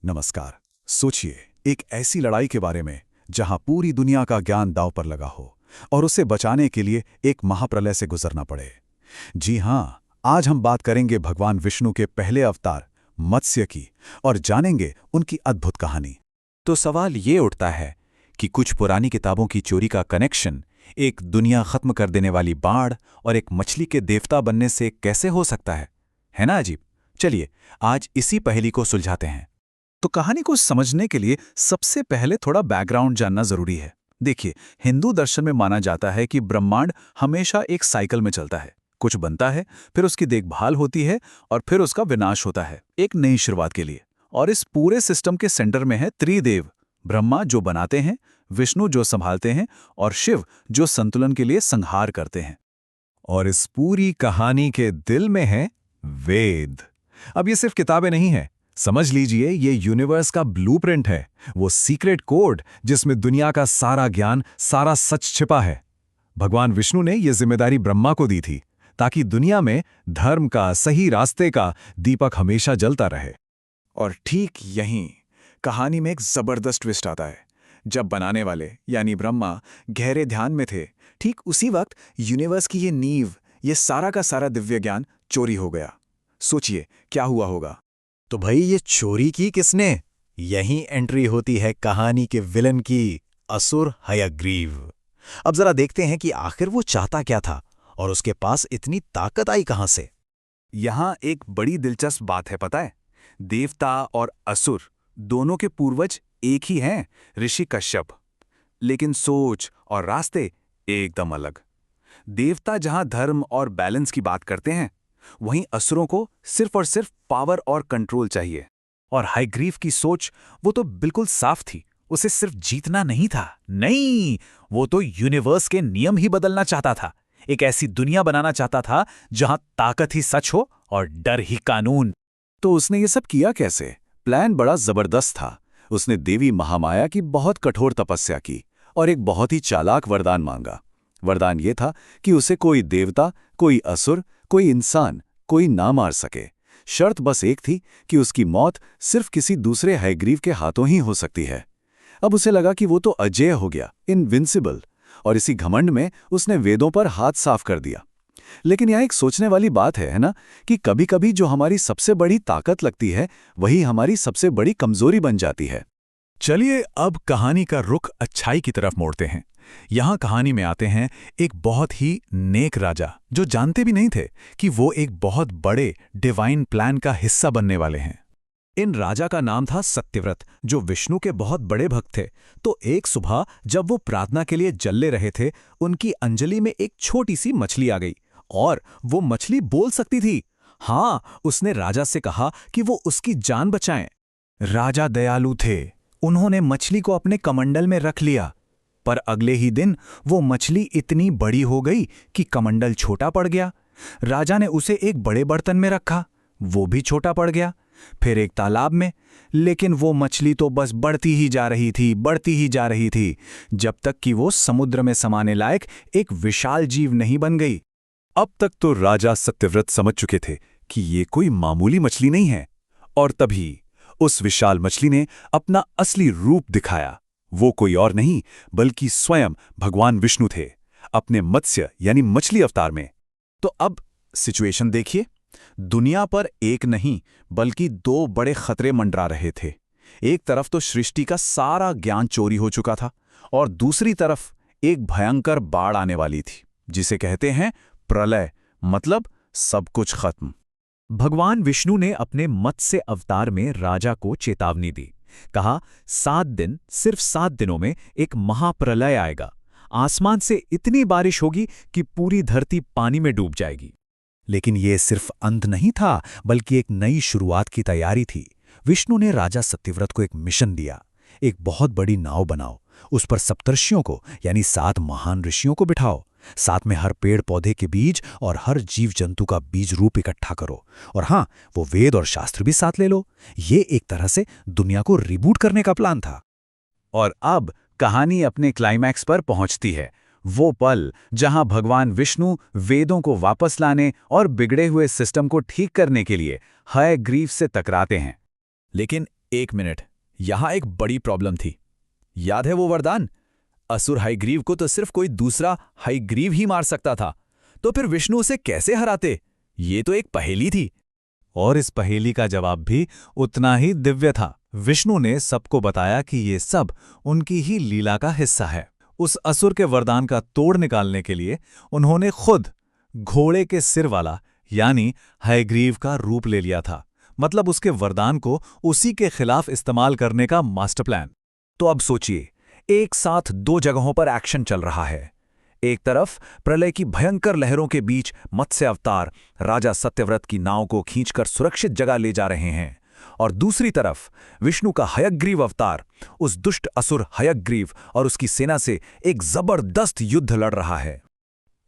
नमस्कार। सोचिए, एक ऐसी लड़ाई के बारे में जहां पूरी दुनिया का ज्ञान दांव पर लगा हो और उसे बचाने के लिए एक महाप्रलय से गुजरना पड़े। जी हां, आज हम बात करेंगे भगवान विष्णु के पहले अवतार मत्स्य की और जानेंगे उनकी अद्भुत कहानी। तो सवाल ये उठता है कि कुछ पुरानी किताबों की चोरी का कनेक्शन एक दुनिया खत्म कर देने वाली बाढ़ और एक मछली के देवता बनने से कैसे हो सकता है ना अजीब। चलिए आज इसी पहेली को सुलझाते हैं। तो कहानी को समझने के लिए सबसे पहले थोड़ा बैकग्राउंड जानना जरूरी है। देखिए, हिंदू दर्शन में माना जाता है कि ब्रह्मांड हमेशा एक साइकिल में चलता है। कुछ बनता है, फिर उसकी देखभाल होती है और फिर उसका विनाश होता है, एक नई शुरुआत के लिए। और इस पूरे सिस्टम के सेंटर में है त्रिदेव, ब्रह्मा जो बनाते हैं, विष्णु जो संभालते हैं और शिव जो संतुलन के लिए संहार करते हैं। और इस पूरी कहानी के दिल में है वेद। अब ये सिर्फ किताबें नहीं है, समझ लीजिए ये यूनिवर्स का ब्लूप्रिंट है, वो सीक्रेट कोड जिसमें दुनिया का सारा ज्ञान, सारा सच छिपा है। भगवान विष्णु ने यह जिम्मेदारी ब्रह्मा को दी थी ताकि दुनिया में धर्म का, सही रास्ते का दीपक हमेशा जलता रहे। और ठीक यहीं कहानी में एक जबरदस्त ट्विस्ट आता है। जब बनाने वाले यानी ब्रह्मा गहरे ध्यान में थे, ठीक उसी वक्त यूनिवर्स की ये नींव, ये सारा का सारा दिव्य ज्ञान चोरी हो गया। सोचिए क्या हुआ होगा। तो भाई ये चोरी की किसने? यहीं एंट्री होती है कहानी के विलन की, असुर हयग्रीव। अब जरा देखते हैं कि आखिर वो चाहता क्या था और उसके पास इतनी ताकत आई कहां से। यहां एक बड़ी दिलचस्प बात है, पता है? देवता और असुर दोनों के पूर्वज एक ही हैं, ऋषि कश्यप। लेकिन सोच और रास्ते एकदम अलग। देवता जहां धर्म और बैलेंस की बात करते हैं, वहीं असुरों को सिर्फ और सिर्फ पावर और कंट्रोल चाहिए। और हयग्रीव की सोच वो तो बिल्कुल साफ थी, उसे सिर्फ जीतना नहीं था, नहीं, वो तो यूनिवर्स के नियम ही बदलना चाहता था। एक ऐसी दुनिया बनाना चाहता था जहां ताकत ही सच हो और डर ही कानून। तो उसने ये सब किया कैसे? प्लान बड़ा जबरदस्त था। उसने देवी महामाया की बहुत कठोर तपस्या की और एक बहुत ही चालाक वरदान मांगा। वरदान ये था कि उसे कोई देवता, कोई असुर, कोई इंसान, कोई ना मार सके। शर्त बस एक थी कि उसकी मौत सिर्फ किसी दूसरे हयग्रीव के हाथों ही हो सकती है। अब उसे लगा कि वो तो अजेय हो गया, इनविंसिबल, और इसी घमंड में उसने वेदों पर हाथ साफ कर दिया। लेकिन यह एक सोचने वाली बात है ना, कि कभी-कभी जो हमारी सबसे बड़ी ताकत लगती है, वही हमारी सबसे बड़ी कमजोरी बन जाती है। चलिए अब कहानी का रुख अच्छाई की तरफ मोड़ते हैं। यहां कहानी में आते हैं एक बहुत ही नेक राजा, जो जानते भी नहीं थे कि वो एक बहुत बड़े डिवाइन प्लान का हिस्सा बनने वाले हैं। इन राजा का नाम था सत्यव्रत, जो विष्णु के बहुत बड़े भक्त थे। तो एक सुबह जब वो प्रार्थना के लिए जल्ले रहे थे, उनकी अंजलि में एक छोटी सी मछली आ गई और वो मछली बोल सकती थी। हाँ, उसने राजा से कहा कि वो उसकी जान बचाएं। राजा दयालु थे, उन्होंने मछली को अपने कमंडल में रख लिया। पर अगले ही दिन वो मछली इतनी बड़ी हो गई कि कमंडल छोटा पड़ गया। राजा ने उसे एक बड़े बर्तन में रखा, वो भी छोटा पड़ गया। फिर एक तालाब में, लेकिन वो मछली तो बस बढ़ती ही जा रही थी, बढ़ती ही जा रही थी, जब तक कि वो समुद्र में समाने लायक एक विशाल जीव नहीं बन गई। अब तक तो राजा सत्यव्रत समझ चुके थे कि ये कोई मामूली मछली नहीं है। और तभी उस विशाल मछली ने अपना असली रूप दिखाया। वो कोई और नहीं बल्कि स्वयं भगवान विष्णु थे, अपने मत्स्य यानी मछली अवतार में। तो अब सिचुएशन देखिए, दुनिया पर एक नहीं बल्कि दो बड़े खतरे मंडरा रहे थे। एक तरफ तो सृष्टि का सारा ज्ञान चोरी हो चुका था और दूसरी तरफ एक भयंकर बाढ़ आने वाली थी, जिसे कहते हैं प्रलय, मतलब सब कुछ खत्म। भगवान विष्णु ने अपने मत्स्य अवतार में राजा को चेतावनी दी। कहा, 7 दिन, सिर्फ 7 दिनों में एक महाप्रलय आएगा। आसमान से इतनी बारिश होगी कि पूरी धरती पानी में डूब जाएगी। लेकिन यह सिर्फ अंत नहीं था, बल्कि एक नई शुरुआत की तैयारी थी। विष्णु ने राजा सत्यव्रत को एक मिशन दिया। एक बहुत बड़ी नाव बनाओ, उस पर सप्तर्षियों को यानी 7 महान ऋषियों को बिठाओ। साथ में हर पेड़ पौधे के बीज और हर जीव जंतु का बीज रूप इकट्ठा करो। और हाँ, वो वेद और शास्त्र भी साथ ले लो। ये एक तरह से दुनिया को रिबूट करने का प्लान था। और अब कहानी अपने क्लाइमैक्स पर पहुंचती है। वो पल जहां भगवान विष्णु वेदों को वापस लाने और बिगड़े हुए सिस्टम को ठीक करने के लिए हयग्रीव से टकराते हैं। लेकिन एक मिनट, यहां एक बड़ी प्रॉब्लम थी। याद है वो वरदान? असुर हयग्रीव को तो सिर्फ कोई दूसरा हयग्रीव ही मार सकता था, तो फिर विष्णु उसे कैसे हराते? ये तो एक पहेली थी। और इस पहेली का जवाब भी उतना ही दिव्य था। विष्णु ने सबको बताया कि ये सब उनकी ही लीला का हिस्सा है। उस असुर के वरदान का तोड़ निकालने के लिए उन्होंने खुद घोड़े के सिर वाला यानी हयग्रीव का रूप ले लिया था। मतलब उसके वरदान को उसी के खिलाफ इस्तेमाल करने का मास्टर प्लान। तो अब सोचिए, एक साथ दो जगहों पर एक्शन चल रहा है। एक तरफ प्रलय की भयंकर लहरों के बीच मत्स्य अवतार राजा सत्यव्रत की नाव को खींचकर सुरक्षित जगह ले जा रहे हैं, और दूसरी तरफ विष्णु का हयग्रीव अवतार उस दुष्ट असुर हयग्रीव और उसकी सेना से एक जबरदस्त युद्ध लड़ रहा है।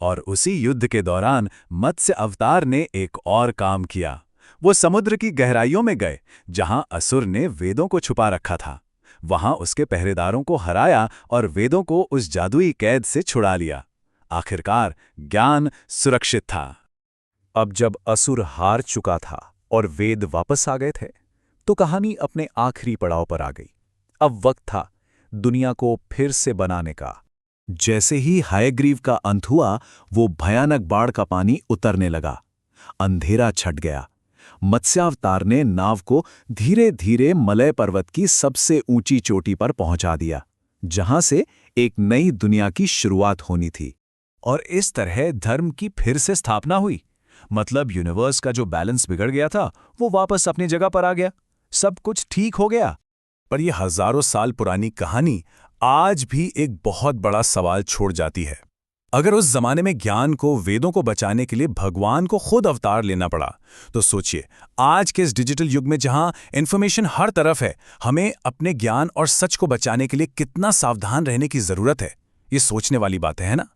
और उसी युद्ध के दौरान मत्स्य अवतार ने एक और काम किया। वो समुद्र की गहराइयों में गए जहां असुर ने वेदों को छुपा रखा था। वहां उसके पहरेदारों को हराया और वेदों को उस जादुई कैद से छुड़ा लिया। आखिरकार ज्ञान सुरक्षित था। अब जब असुर हार चुका था और वेद वापस आ गए थे, तो कहानी अपने आखिरी पड़ाव पर आ गई। अब वक्त था दुनिया को फिर से बनाने का। जैसे ही हयग्रीव का अंत हुआ, वो भयानक बाढ़ का पानी उतरने लगा। अंधेरा छट गया। मत्स्यावतार ने नाव को धीरे धीरे मलय पर्वत की सबसे ऊंची चोटी पर पहुंचा दिया, जहां से एक नई दुनिया की शुरुआत होनी थी। और इस तरह धर्म की फिर से स्थापना हुई। मतलब यूनिवर्स का जो बैलेंस बिगड़ गया था वो वापस अपनी जगह पर आ गया। सब कुछ ठीक हो गया। पर यह हजारों साल पुरानी कहानी आज भी एक बहुत बड़ा सवाल छोड़ जाती है। अगर उस जमाने में ज्ञान को, वेदों को बचाने के लिए भगवान को खुद अवतार लेना पड़ा, तो सोचिए आज के इस डिजिटल युग में जहां इंफॉर्मेशन हर तरफ है, हमें अपने ज्ञान और सच को बचाने के लिए कितना सावधान रहने की जरूरत है। ये सोचने वाली बात है ना?